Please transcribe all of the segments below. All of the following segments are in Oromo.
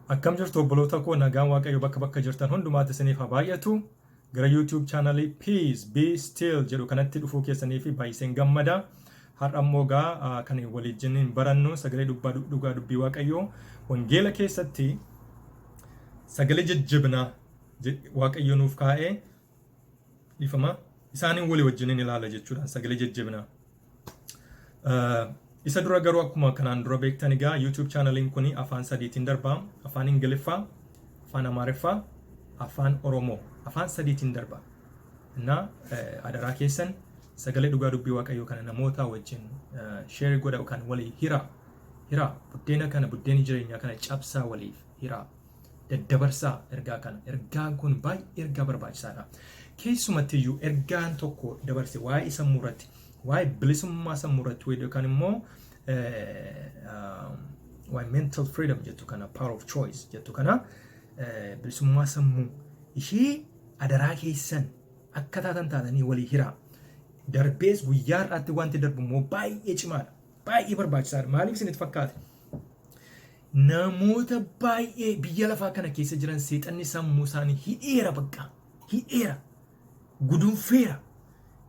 Akkam jirtu obboloota koo nagaan waaqayyo bakka jirtan hundumaatti isiniif haa baay'atu. Gara YouTube chaanalii Peace Be Still jedhu kanatti dhufuu keessanii fi baay'iseen gammada. Har'a immoo kan waliin barannu sagalee dhugaa dubbii waaqayyoo wangeela keessatti sagalee jajjabinaa waaqayyo nuuf kaa'ee ifama isaaniin walii wajjin ilaala jechuudha sagalee jajjabinaa. Isa dura garuu akkuma kanaan dura beektan egaa YouTube chaanaliin kuni afaan sadiitiin darba. Afaan Ingiliffaa, afaan Amaariffaa, afaan Oromoo. Afaan sadiitiin darba. Na adaraa keessan sagalee dhugaa dubbii waaqayyoo kana namoota wajjin share godha yookaan walii hira buddeena kana buddeeni jireenyaa kana cabsaa waliif hira daddabarsaa ergaa kana. Ergaan kun baay'ee ergaa barbaachisaadha. Keessumatti iyyuu ergaan tokko dabarse waa'ee sammuu irratti waa'ee bilisummaa sammuu irratti yookaan immoo waa'ee mental freedom jettu kana power of choice jettu kana bilisummaa sammuu ishee adaraa keessan akka taatanii walii hiraa. Darbees guyyaa har'aatti wanti darbu immoo baay'ee cimaadha. Baay'ee barbaachisaadha. Maaliif isinitti fakkaate? Namoota baay'ee biyya lafaa kana keessa jiran seexanni sammuu isaanii hidheera gudunfeera.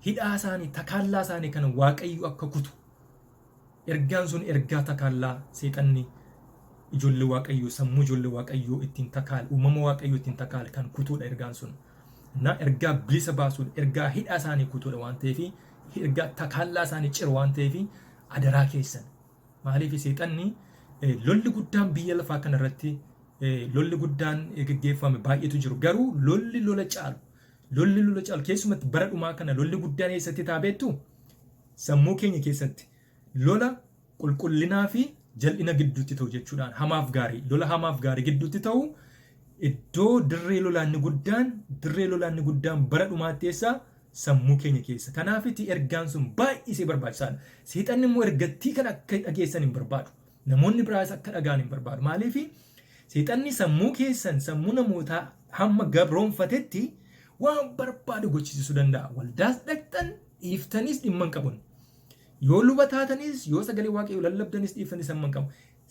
Hidhaa isaanii takaallaa isaanii kana waaqayyo akka kutu. Ergaan sun ergaa takaallaa seexanni ijoollee waaqayyoo sammuu ijoollee waaqayyoo ittiin takaal uumama waaqayyoo ittiin takaal kan kutuudha ergaan sun. Na ergaa bilisa baasuudha ergaa hidhaa isaanii kutuudha waan ta'eef ergaa takaallaa isaanii ciru waan ta'eef adaraa keessan. Maaliif seexanni lolli guddaan biyya lafaa kana irratti lolli guddaan gaggeeffame baay'eetu jiru garuu lolli lola caalu keessumatti bara dhumaa kana lolli guddaan eessatti taabeettu sammuu keenya keessatti lola qulqullinaa fi jal'ina gidduutti ta'u jechuudhaan hamaaf gaarii lola hamaaf gaarii gidduutti ta'u iddoo dirree lolaanni guddaan bara dhumaatti eessa sammuu keenya keessa. Kanaafiti ergaan sun baay'ee barbaachisaadha. Seexanni immoo ergattii kana akka dhageessan hin barbaadu. Namoonni biraas akka dhagaan hin barbaadu. Maaliif seexanni sammuu keessan sammuu namootaa hamma gabroonfatetti waan barbaadu gochisiisuu danda'a. Waldaas dhaqxan dhiiftanis dhimma hin qabun. Yoo luba taatanis yoo sagalee waaqayyoo lallabdanis dhiiftanis dhimma hin qabu.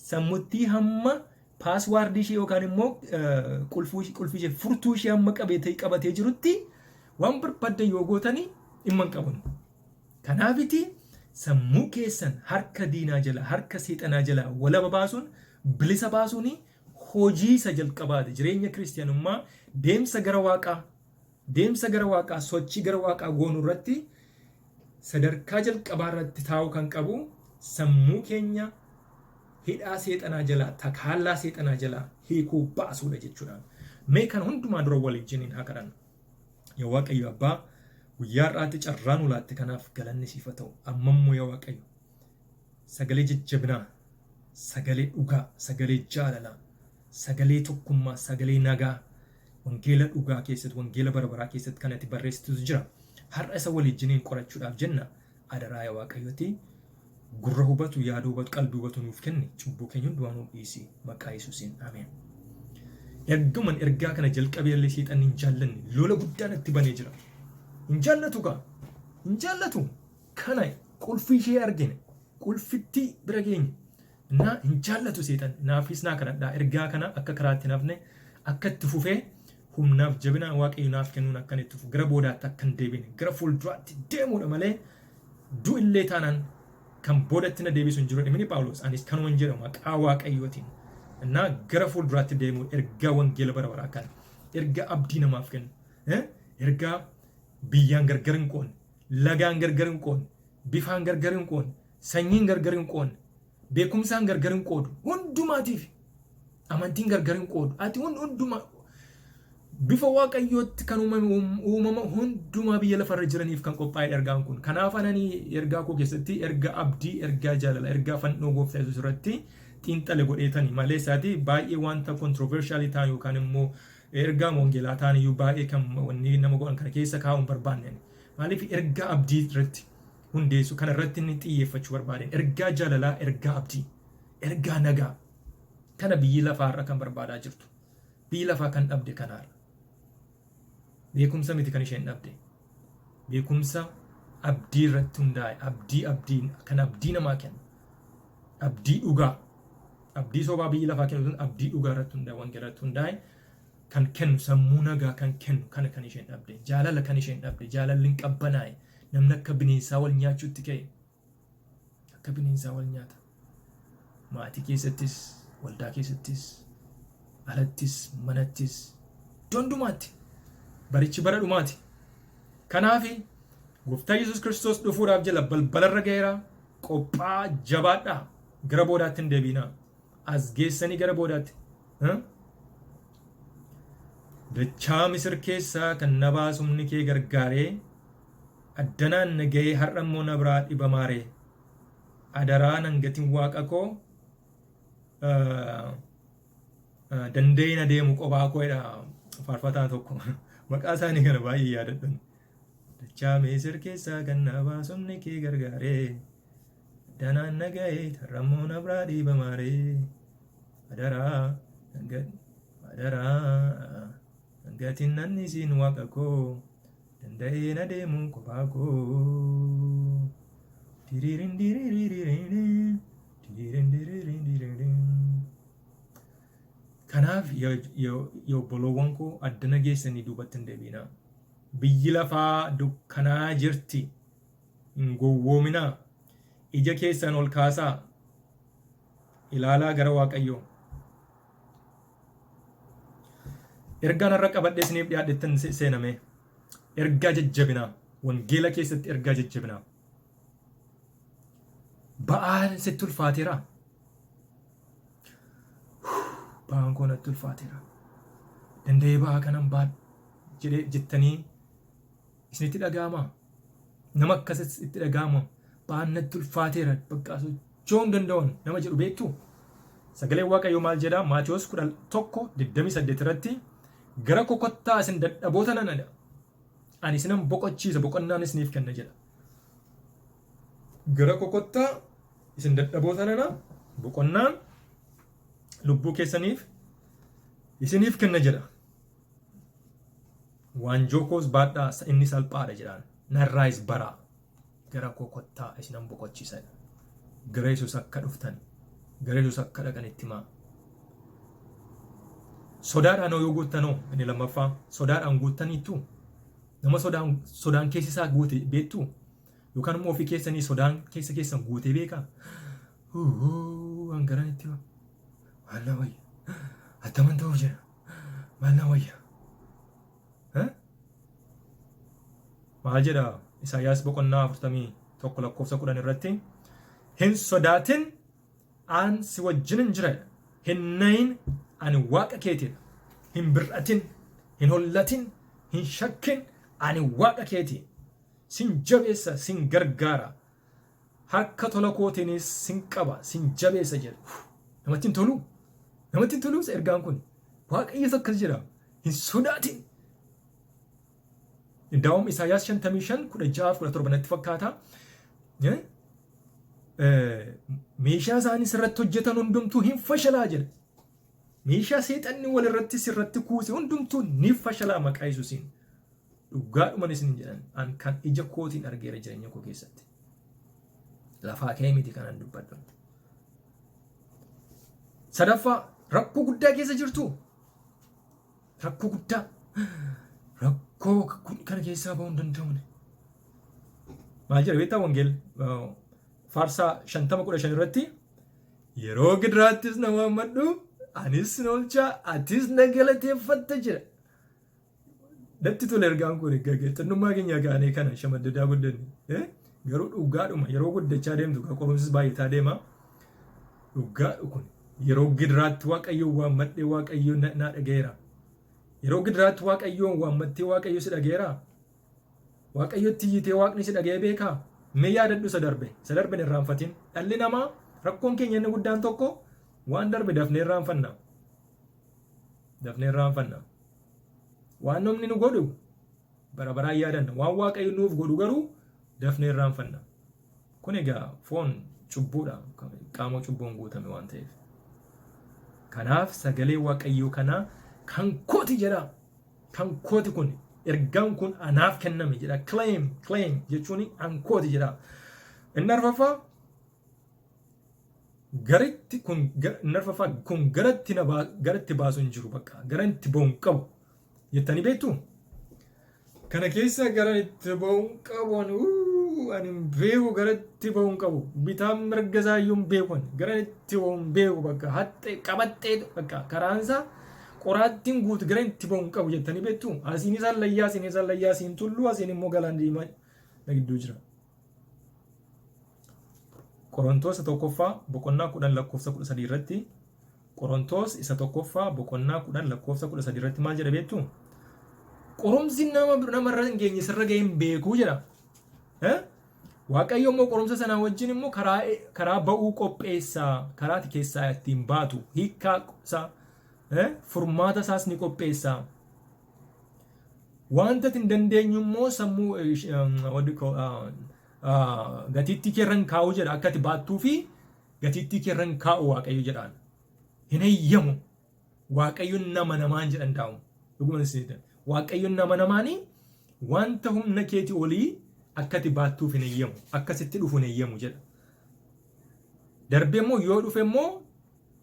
Sammuttii hamma paaswaardii ishee yookaan immoo qulfii ishee furtuu ishee hamma qabatee jirutti waan barbaaddan yoo gootanii dhimma hin qabun. Kanaafiti sammuu keessan harka diinaa jala harka seexanaa jala walaba baasuun bilisa baasuun hojii isa jalqabaati. Jireenya kiristiyaanummaa deemsa gara waaqaa sochii gara waaqaa goonuu irratti sadarkaa jalqabaa irratti taa'uu kan qabu sammuu keenya hidhaa seexanaa jalaa takaallaa seexanaa jalaa hiikuu baasuudha jechuudha. Mee kan hundumaa dura waliin haa kadhannu. Yaa Waaqayyo Abbaa guyyaa har'aatti carraa nu laatte kanaaf galanni siif haa ta'u. Ammammoo yaa Waaqayyo sagalee jajjabinaa, sagalee dhugaa, sagalee jaalalaa, sagalee tokkummaa, sagalee nagaa wangeela dhugaa keessatti wangeela barabaraa keessatti kan itti barreessitutu jira. Har'a isa waliin qorachuudhaaf jenna adaraa yaa Waaqayyooti gurra hubatu yaada hubatu qalbii hubatu nuuf kenni cubbuu keenya hundumaa nuuf dhiisi maqaa Yesuusiin ameen. Erguman ergaa kana jalqabee illee seexanni hin jaallanne lola guddaan itti banee jira. Hin jaallatu kana qulfii ishee argine qulfitti bira geenye na hin jaallatu seexan naafis naa kadhadhaa ergaa kana akka karaatti nafne akka itti fufee humnaaf jabina waaqayyo naaf kennuun akka itti fufu gara boodaatti akka hin deebine gara fuulduraatti deemuudha malee du'illee taanaan kan boodatti na deebisu hin jiru dhimmi Phaawulos anis kanuman jedhamu maqaa waaqayyootiin na gara fuulduraatti deemuu ergaa wangeela barabaraa kan ergaa abdii namaaf kennu ergaa biyyaan gargar hin qoonne lagaan gargar hin qoonne bifaan gargar hin qoonne sanyiin gargar hin qoonne beekumsaan gargar hin qoodu hundumaatiif amantiin gargar hin qoodu ati hundumaa bifa waaqayyootti kan uumama hundumaa biyya lafarra jiraniif kan qophaa'e ergaan kun. Kanaaf anani ergaa koo keessatti ergaa abdii, ergaa jaalala, ergaa fannoo gooftaa Yesuus irratti xiinxale godheetani malee isaati baay'ee wanta controversial ta'an yookaan immoo ergaa wangeelaa ta'an iyyuu baay'ee kan wanni nama godhan kana keessa kaa'uun barbaanne. Maaliif ergaa abdii irratti hundeessu kana irratti inni xiyyeeffachuu barbaade. Ergaa jaalalaa, ergaa abdii, ergaa nagaa kana biyyi lafaa irra kan barbaadaa jirtu. Biyyi lafaa kan dhabde kanaadha. Beekumsa miti kan isheen dhabde. Beekumsa abdii irratti hundaa'e abdii kan abdii namaa kennu. Abdii dhugaa abdii sobaa biyyi lafaa kennu sun abdii dhugaa irratti hundaa'e wangeela irratti hundaa'e kan kennu sammuu nagaa kan kennu kana kan isheen dhabde jaalala kan isheen dhabde jaalalli hin qabbanaa'e namni akka bineensaa wal nyaachuutti ka'e akka bineensaa wal nyaata maatii keessattis waldaa keessattis alattis manattis dondumaatti barichi bara dhumaati kanaafi gooftaa Yesuus Kiristoos dhufuudhaaf jala balbalarra ga'eera qophaa jabaadhaa gara boodaatti hin deebiinaa as geessanii gara boodaatti dachaa Misir keessaa kan na baasumni kee gargaaree addanaan na ga'ee har'a immoo na biraa dhibamaaree adaraa nan gatiin waaqa koo danda'ee na deemu qophaa koodha faarfataan tokko maqaa isaanii kana baay'ee yaadadhan dachaa Misir keessaa kan na baasumni kee gargaaree addanaan na ga'ee har'a immoo na biraa dhibamaaree adaraa gatiin nan isiin waaqa koo danda'ee na deemu qophaa koo kanaaf yoo bolowwan koo addana geessanii duubatti hin deebiinaa biyyi lafaa dukkanaa jirti hin gowwoominaa ija keessan ol kaasaa ilaalaa gara waaqayyoo ergaan har'a qabadhee isiniif dhiyaadhettan seename ergaa jajjabinaa wangeela keessatti ergaa jajjabinaa ba'aan sitti ulfaateera ba'aan koo natti ulfaateera danda'ee ba'aa kanan baadhu jettanii isinitti dhaga'ama nama akkasis itti dhaga'ama ba'aan natti ulfaateera bakka sochoon danda'an nama jedhu beektu sagaleen waaqayyoo maal jedha Maatiyos 11:28 irratti gara kokottaa isin dadhaboota nanadha ani isinan boqochiisa boqonnaan isiniif kenna jedha gara kokottaa isin dadhaboota nana boqonnaan lubbuu keessaniif isiniif kenna jedha waanjoo koos baadhaa inni salphaadha jedhaan narraayis baraa gara kokottaa isinan boqochiisa gara Yesuus akka dhuftan gara Yesuus akka dhaqan itti himaa sodaadhaan yoo guuttanoo inni lammaffaa sodaadhaan guuttaniittu nama sodaan keessi isaa guute beektu yookaan immoo ofii keessanii sodaan keessa keessan guutee beekaa hangaran itti maal na wayya attaman ta'uuf jira maal na wayya maal jedha Isaayyaas boqonnaa 41:10 irratti hin sodaatin aan si wajjinin jira hin nayin ani waaqa keetiidha hin bir'atin hin hollatin hin shakkin ani waaqa keeti sin jabeessa sin gargaara harka tola kootiinis sin qaba sin jabeessa jedha namatti hin tolu ergaan kun waaqayyoos akkas jedha hin sodaatin Daawum Isaayyaas 55:16-17 natti fakkaata meeshaa isaanii sirratti hojjetan hundumtuu hin fashalaa jedha meeshaa seexanni wal irratti sirratti kuuse hundumtuu ni fashalaa maqaa Yesuusiin dhugaadhuman isin jedhan an kan ija kootiin argeera jireenya koo keessatti lafaa kee miti kanan dubbadhu sadaffaa rakkoo guddaa keessa jirtu rakkoo guddaa rakkoo kana keessaa ba'uu hin danda'amne maal jedha beektaa wangeel faarsaa 50:15 irratti yeroo gidiraattis na waammadhu anis na oolchaa atis na galateeffatta jedha natti tole ergaan kun xannummaa keenya gaanee kana shamaddadaa guddanne garuu dhugaadhuma yeroo guddachaa deemtu kan qorumsis baay'ataa deema dhugaadhu kun yeroo gidiraatti waaqayyoon waammadhee waaqayyoon na dhagayeera yeroo gidiraatti waaqayyoon waammattee waaqayyo si dhagayeera waaqayyotti iyyitee waaqni si dhagayee beekaa mee yaadadhu isa darbe hin irraanfatin dhalli namaa rakkoon keenya inni guddaan tokko waan darbe dafnee irraanfanna waan namni nu godhu bara baraan yaadanna waan waaqayyo nuuf godhu garuu dafnee irraanfanna kun egaa foon cubbuudha qaama cubbuun guutame waan ta'eef kanaaf sagalee waaqayyoo kana kan kooti jedha kan kooti kun ergaan kun anaaf kenname jedha claim jechuun an kooti jedha inni arfaffaa garatti kun narfafa kun garatti baasu hin jiru bakka garanti bo'uun qabu jettanii beektu kana keessa garanti bo'uun qabu ani beeku garatti bo'uun qabu bitaan mirga iyyuu beekun garanti bo'uun beeku bakka hattee qabattee bakka karaansa qoraattiin guutu garanti bo'uun qabu jettanii beektu asiin isaan layyaa siin tullu asiin immoo galaan diimaa nagidduu jira. Qorontoos isa tokkoffaa boqonnaa 10 lakkoofsa 13 irratti Qorontoos isa tokkoffaa boqonnaa 10 lakkoofsa 13 irratti maal jedha beektu qoromsi namarra hin geenye sirra ga'een beekuu jedha. Waaqayyo immoo qoromsa sanaa wajjin immoo karaa ba'uu qopheessaa karaati keessaa ittiin baatu hiikkaa isaa furmaata isaas ni qopheessaa. Wanta hin dandeenyu immoo sammuu gatiitti keerran kaa'u jedha akka ati baattuu fi gatiitti keerran kaa'u waaqayyo jedhaan hin eeyyamu waaqayyoon nama namaan jedhan taa'u dhuguma isiidha waaqayyoon nama namaanii wanta humna keetii olii akka ati baattuuf hin eeyyamu akkasitti dhufu hin eeyyamu jedha darbee immoo yoo dhufe immoo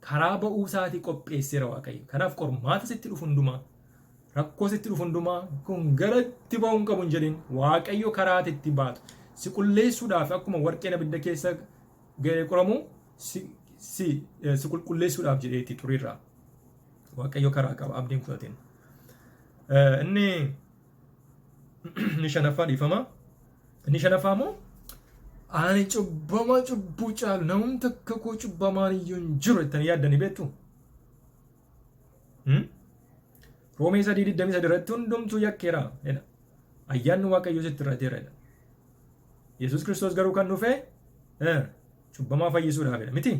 karaa ba'uu isaatii qopheesseera waaqayyo kanaaf qormaata sitti dhufu hundumaa rakkoo sitti dhufu hundumaa kun garatti ba'uun qabu hin jedhin waaqayyo karaati itti baatu si qulleessuudhaaf akkuma warqeen abidda keessa ga'ee qoramu si qulqulleessuudhaaf jedheeti xuriirraa waaqayyo karaa qaba abdiin fudhateen inni shanaffaa dhiifama inni shanaffaa immoo ani cubbuu caalu namni takka koo cubbamaan iyyuu hin jiru jettanii yaaddanii beektu Roomee 3:23 irratti hundumtuu yakkeera jedha ayyaanni waaqayyo sitti irrateera jedha Yesus Kiristoos garuu kan dhufe cubbamaa fayyisuudhaaf jedha miti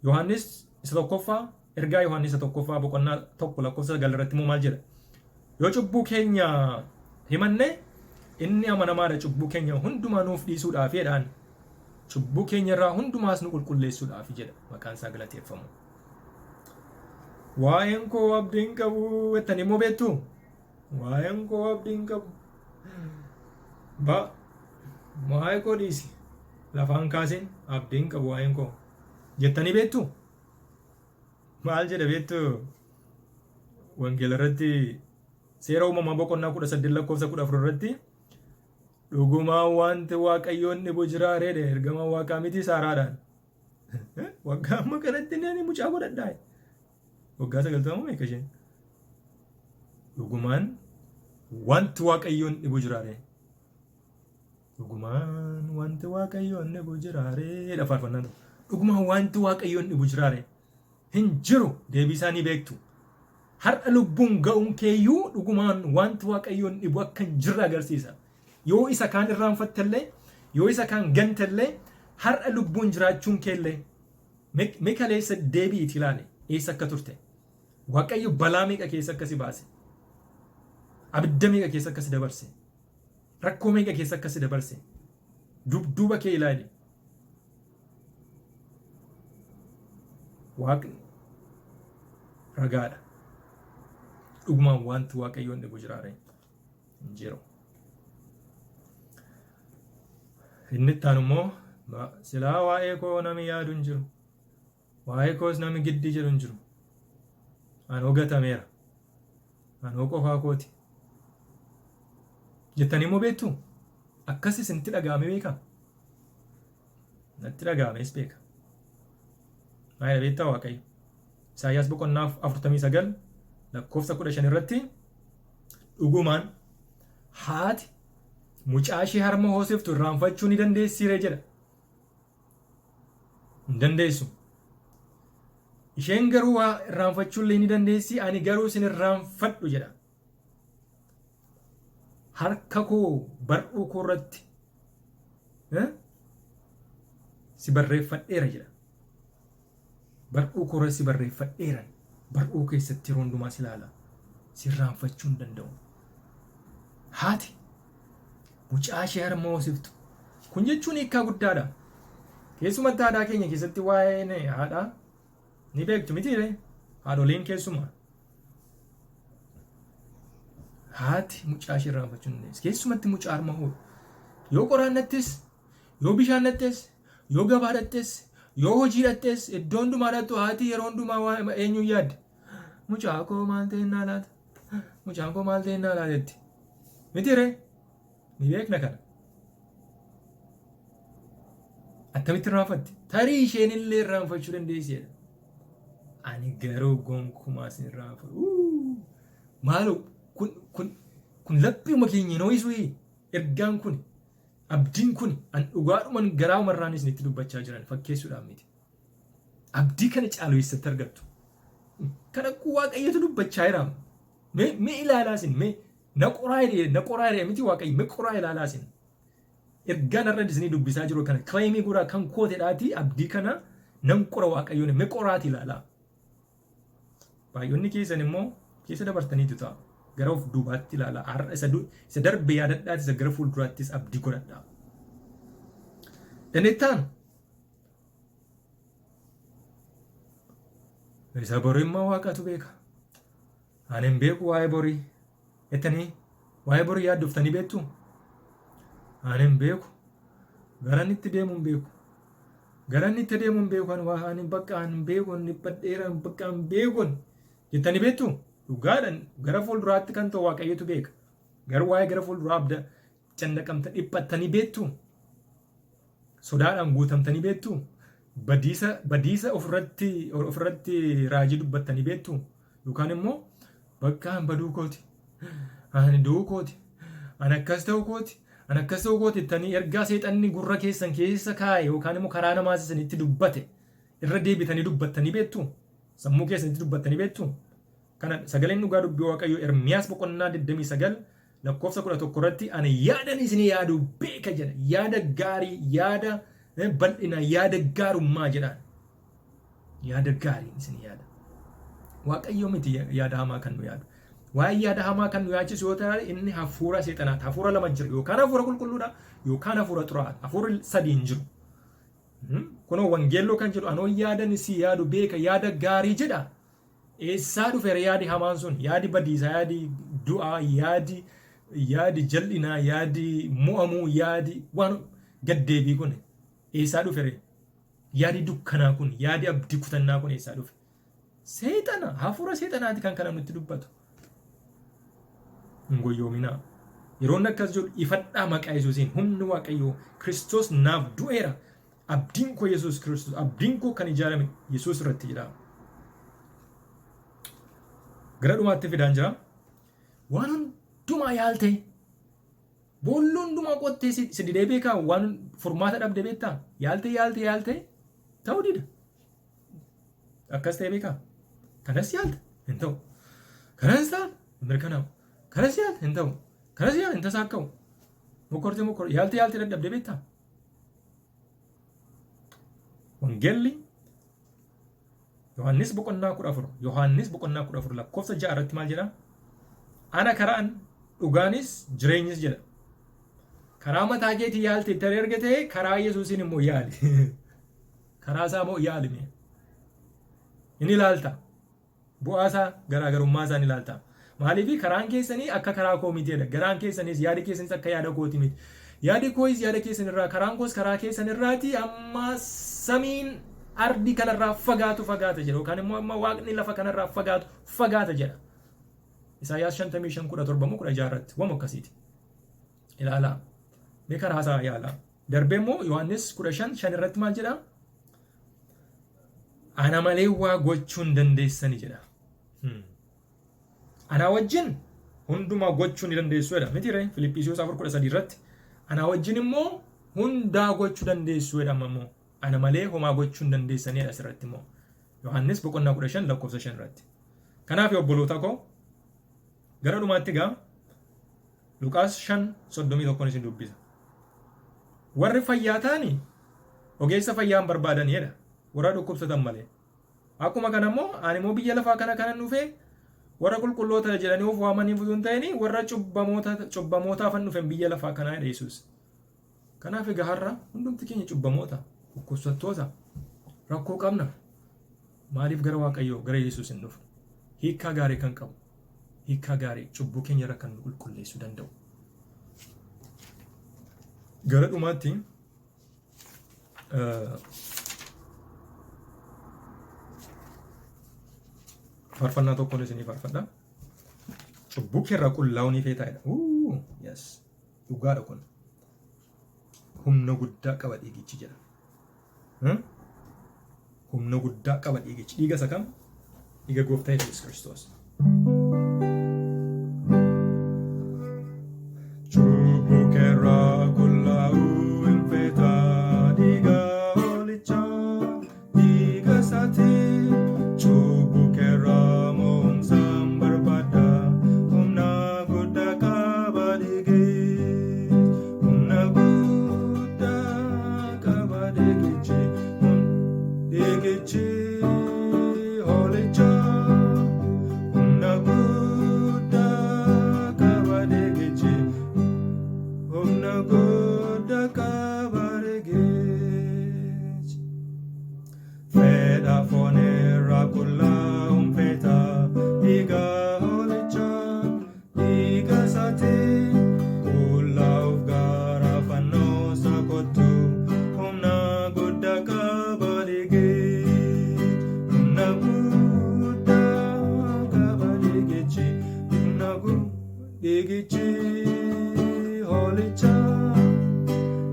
Yohaannis isa tokkoffaa ergaa Yohaannis isa tokkoffaa boqonnaa 1 lakkoofsa 9 irratti immoo maal jedha yoo cubbuu keenya himanne inni amanamaadha cubbuu keenya hundumaa nuuf dhiisuudhaaf jedhaan cubbuu keenya irraa hundumaas nu qulqulleessuudhaaf jedha maqaan isaa galateeffamu waa'een koo abdiin qabu jettanii immoo beektu waa'een koo abdiin qabu waa'ee koo dhiisi lafaan kaasin abdiin qabu waa'een koo jettanii beektu maal jedha beektu wangeela irratti seera uumamaa boqonnaa 18 lakkoofsa 14 irratti dhugumaan wanti waaqayyoon dhibu jiraareedha ergamaan waaqaa miti saaraadhaan waggaa amma kanatti inni mucaa godhadhaa waggaa 90 meeqa isheen dhugumaan wanti waaqayyoon dhibu jiraare dhugumaan wanti waaqayyoon dhibu jiraareedha faarfannaan dhugumaan wanti waaqayyoon dhibu jiraare hin jiru deebii isaanii beektu har'a lubbuun ga'uun keeyyuu dhugumaan wanti waaqayyoon dhibu akka hin jirre agarsiisa yoo isa kaan irraanfattellee yoo isa kaan gantellee har'a lubbuun jiraachuun keellee meekaleessa deebi'iiti ilaale eessa akka turte waaqayyo balaa meeqa keessa akkasi baase abidda meeqa keessa akkasi dabarse rakkoo meeqa keessa akkasi dabarse duuba kee ilaali waaqni ragaadha dhugumaan wanti waaqayyoon dhibu jiraare hin jiru inni ittaan immoo silaa waa'ee koo nami yaadu hin jiru waa'ee koos nami giddii jedhu hin jiru anoo gatameera anoo qofaa kooti jettanii immoo beektu akkas isinitti dhaga'ame beeka natti dhaga'ames beeka maayila beektaa waaqayyo Isaayyaas boqonnaa 49 lakkoofsa 15 irratti dhugumaan haati mucaa ishee harma hoosiftu irraanfachuu ni dandeessire jedha hin dandeessu isheen garuu waa irraanfachuu illee ni dandeessi ani garuu isin irraanfadhu jedha harka koo bar'uu koo irratti si barreeffadheera jedha bar'uu koo irratti si barreeffadheera bar'uu keessatti yeroo hundumaa si ilaala si irraanfachuu hin danda'u haati mucaa ishee harma hoosiftu kun jechuun hiikkaa guddaadha keessumatti aadaa keenya keessatti waa'ee haadhaa ni beektu mitiire haadholiin keessumaa haati mucaa ishee irraanfachuu hin dandeessu keessumatti mucaa harma hoosiftu yoo qoraannattis yoo bishaannattis yoo gabaadhattis Yoo hojii dhattes iddoo hundumaa dhattu haati yeroo hundumaa eenyu yaadde? Mucaa koo maal ta'e naa laata? Mucaan koo maal ta'e naa laatetti? Miti ree? Ni beekna kana. Attamitti irraanfatti? Tarii isheen illee irraanfachuu dandeesseedha. Ani garuu gonkumaa sin irraanfadhu. Maaloo kun laphiuma keenya nooyisuu ergaan kun abdiin kun an dhugaadhuman garaa umarraanis nitti dubbachaa jiran fakkeessuudhaan miti. Abdii kana caaluu eessatti argattu? Kana Waaqayyotu dubbachaa jira. Mee ilaalaasin mee na qoraa miti Waaqayyo mee qoraa ilaalaasin. Ergaan irra disnii dubbisaa jiru kana claimii guraa kan kooteedhaati abdii kana nan qora Waaqayyoon mee qoraati ilaalaa. Baay'oonni keessan immoo keessa dabartaniitu ta'a. Gara of duubaatti ilaala. Har'a isa darbe yaadadhaati isa gara fuulduraattis abdii godhadhaa. Dandeettaan isa borii immoo Waaqatu beeka. Ani hin beeku waa'ee borii. Ettanii waa'ee borii yaadduftanii beektu? Ani hin beeku. Garan itti deemu hin beeku. Garan itti deemu hin beeku. Ani bakka hin beeku. Dhiphadheera bakka hin beeku. Jettanii beektu? Dhugaadhaan gara fuulduraatti kan ta'u Waaqayyotu beeka. Garuu waa'ee gara fuulduraa abda cannaqamta dhiphattanii beektu? Sodaadhaan guutamtanii beektu? Badiisa ofirratti raajii dubbattanii beektu? Yookaan immoo bakka an baduu kooti, ani du'uu kooti, ani akkas ta'uu kooti, ani akkas ta'uu kooti jettanii ergaa seexanni gurra keessan keessa kaa'e yookaan immoo karaa namaa isinitti dubbate irra deebitanii dubbattanii beektu? Sammuu keessanitti dubbattanii beektu? Kana sagaleen dhugaa dubbii Waaqayyoo Ermiyaas boqonnaa 29 lakkoofsa 11 irratti ani yaadan isin yaadu beeka jedha. Yaada gaarii, yaada bal'ina, yaada gaarummaa jedhaan. Yaada gaarii isin yaada. Waaqayyoo miti yaada hamaa kan nu yaadu. Waa'ee yaada hamaa kan nu yaachisu yoo ta'e inni hafuura seexanaati. Hafuura lama jira. Yookaan hafuura qulqulluudha yookaan hafuura xuraa'aadha. Hafuurri sadii hin jiru. Kunoo wangeelloo kan jedhu anoo yaadan isin yaadu beeka yaada gaarii jedha. Eessaa dhufeera yaadi hamaan sun? Yaadi badiisaa, yaadi du'aa, yaadi jal'inaa, yaadi mo'amuu, yaadi waan gaddeebii kun eessaa dhufeera? Yaadi dukkanaa kun, yaadi abdii kutannaa kun eessaa dhufe? Seexana, hafuura seexanaati kan kana nutti dubbatu. Hin goyyoominaa. Yeroo inni akkas jedhu ifadhaa maqaa Yesuusiin humni Waaqayyoo Kiristoos naaf du'eera. Abdiin koo Yesuus Kiristoos, abdiin koo kan ijaarame Yesuus irratti jedhama. Gara dhumaatti fidaan jira. Waan hundumaa yaalte boolli hundumaa qottee si didee beekaa waan furmaata dhabde beektaa? Yaalte ta'uu dida. Akkas ta'e beekaa? Kanas yaalte hin ta'u. Kanas ta'a hin mirkanaa'u. Kanas yaalte hin ta'u. Kanas yaalte hin tasaakka'u. Mokorte yaalte dadhabde beektaa? Wangeelli Yohaannis boqonnaa 14 lakkoofsa 6 irratti maal jedha? Ana karaan dhugaanis jireenyis jedha. Karaa mataa keetii yaalte itti argate karaa Yesuusiin immoo yaali. Karaa isaa immoo yaali. Inni ilaalta. Bu'aa isaa garaagarummaa isaa ni ilaalta. Maaliif karaan keessanii akka karaa koo mitiidha. Garaan keessanis yaadi keessanis akka yaada kooti miti. Yaadi koos yaada keessan irraa, karaan koos karaa keessan irraati amma samiin ardi kanarraa fagaata jedha yookaan immoo amma waaqni lafa kanarraa fagaata jedha. Isaayyaas 55:17 irratti waan akkasiiti. Ilaalaa. Mee karaa isaa yaalaa. Darbee immoo Yohaannis 15:5 irratti maal jedha? Ana malee waa gochuu hin dandeessani jedha. Ana wajjin hundumaa gochuu ni dandeessu jedha. Miti ree Filiphisiyoos 4:13 irratti ana wajjin immoo hundaa gochuu dandeessu jedha ammoo. Ana malee homaa gochuu hin dandeessanidha asirratti immoo. Yohaannis boqonnaa 15 lakkoofsa 5 irratti. Kanaaf obboloota koo gara dhumaatti gaa Luqaas 5:31 isin dubbisa. Warri fayyaa ta'anii ogeessa fayyaa hin barbaadanidha. Warra dhukkubsatan malee. Akkuma kana immoo ani immoo biyya lafaa kana dhufee warra qulqulloota jedhanii of waamanii futuun ta'anii warra cubbamootaafan dhufen biyya lafaa kanaa jedha Yesuus. Kanaaf egaa har'a hundumti keenya cubbamoota, dhukkubsattoota, rakkoo qabna. Maaliif gara Waaqayyoo gara Yesuus hin dhufu? Hiikkaa gaarii kan qabu. Hiikkaa gaarii cubbuu keenya irra kan qulqulleessuu danda'u. Gara dhumaatti faarfannaa tokkoon isinii faarfadha. Cubbuu keerraa qullaa'uu ni feetaa'edha. Yes. Dhugaadha kun. Humna guddaa qaba dhiigichi jedha. Humna guddaa qaba dhiigichi. Dhiiga isa kam? Dhiiga gooftaa Yesuus Kiristoos. Cubbuu keerraa qullaa'uu hin feetaa dhiiga hoolichaa dhiiga isaatii. Cubbuu keerraa mo'umsaan barbaada humna guddaa qaba dhiigichi. Humna guddaa qaba dhiigichi. Dhiigichi hoolichaa humna guddaa qaba dhiigichi. Humna guddaa qaba dhiigichi. Fedha foon irraa qullaa'uun feetaa dhiiga hoolichaa dhiiga isaatii. Qullaa'uuf gara fannoo isaa kottu humna guddaa qaba dhiigichi. Humna guddaa qaba dhiigichi. Humna dhiigichi hoolichaa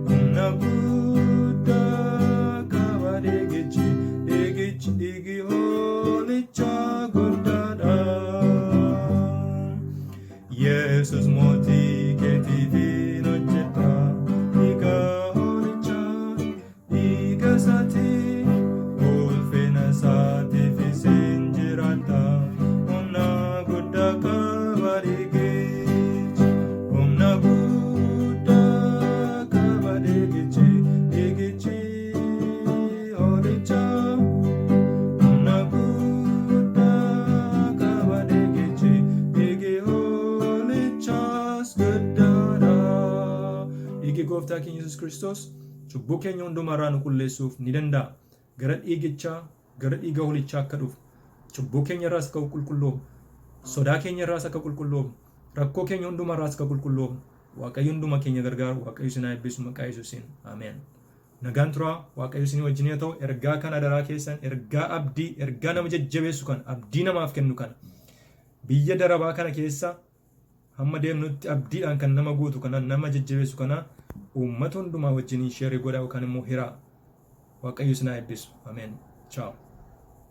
humna guddaa qaba dhiigichi. Dhiigi hoolichaa guddaadha. Yesus mootii keetiifin hojjedha. Dhiiga hoolichaa dhiiga isaatii. Ulfina isaatiifis hin jiraadha. Humna guddaa qaba dhiigichi. Humna guddaa qaba dhiigichi. Dhiigichi hoolichaa. Dhiigi gooftaa keenya Yesuus Kiristoos cubbuu keenya hundumarraa nu qulleessuuf ni danda'a. Gara dhiigichaa, gara dhiiga hoolichaa akka dhufu, cubbuu keenya irraas akka qulqulloofu, sodaa keenya irraas akka qulqulloofu, rakkoo keenya hundumarraas akka qulqulloofu, Waaqayyo hunduma keenya gargaaru, Waaqayyo isin haa eebbisu maqaa Yesuusiin. Ameen. Nagaan turaa, Waaqayyo isin wajjin haa ta'u. Ergaa kana adaraa keessan, ergaa abdii, ergaa nama jajjabeessu kana, abdii namaaf kennu kana, biyya darabaa kana keessa hamma deemnutti abdiidhaan kan nama guutu kana, nama jajjabeessu kana uummata hundumaa wajjin sheerii godhaa yookaan immoo hiraa. Waaqayyo isin haa eebbisu. Ameen. Ciao.